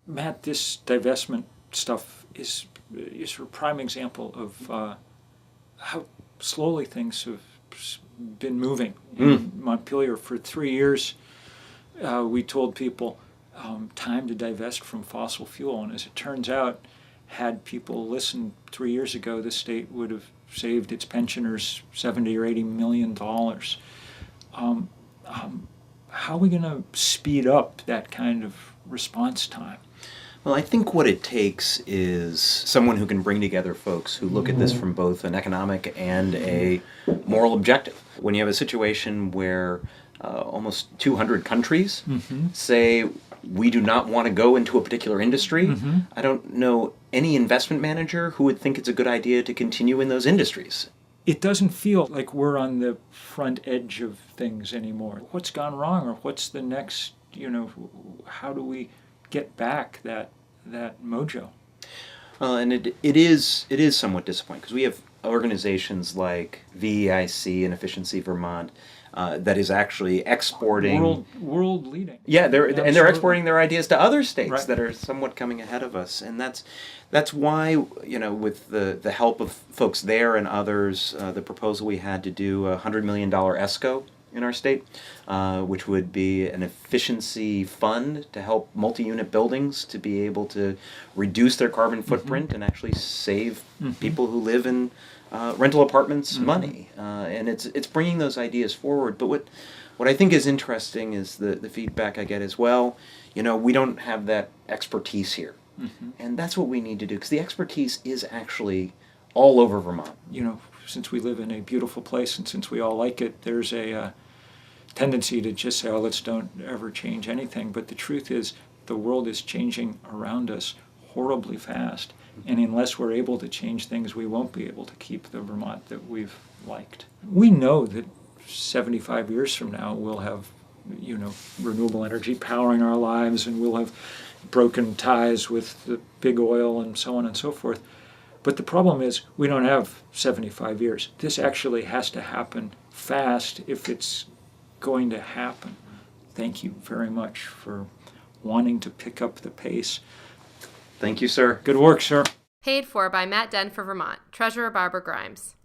Matt, this divestment stuff is a prime example of how slowly things have been moving in Montpelier. For 3 years, we told people time to divest from fossil fuel, and as it turns out, had people listened 3 years ago, the state would have saved its pensioners $70 or $80 million. How are we going to speed up that kind of response time? Well, I think what it takes is someone who can bring together folks who look at this from both an economic and a moral objective. When you have a situation where almost 200 countries say we do not want to go into a particular industry, I don't know any investment manager who would think it's a good idea to continue in those industries. It doesn't feel like we're on the front edge of things anymore. What's gone wrong, or what's the next, how do we get back that mojo? Well, and it is somewhat disappointing because we have organizations like VEIC and Efficiency Vermont that is actually exporting world leading. Yeah, they're Absolutely. exporting their ideas to other states Right. that are somewhat coming ahead of us, and that's why with the help of folks there and others, the proposal we had to do a $100 million ESCO in our state, which would be an efficiency fund to help multi-unit buildings to be able to reduce their carbon footprint and actually save people who live in rental apartments money. And it's bringing those ideas forward. But what I think is interesting is the feedback I get as well. We don't have that expertise here. And that's what we need to do, because the expertise is actually all over Vermont. Since we live in a beautiful place and since we all like it, there's a tendency to just say, let's don't ever change anything. But the truth is, the world is changing around us horribly fast. And unless we're able to change things, we won't be able to keep the Vermont that we've liked. We know that 75 years from now, we'll have, renewable energy powering our lives, and we'll have broken ties with the big oil and so on and so forth. But the problem is we don't have 75 years. This actually has to happen fast if it's going to happen. Thank you very much for wanting to pick up the pace. Thank you, sir. Good work, sir. Paid for by Matt Dunne for Vermont. Treasurer Barbara Grimes.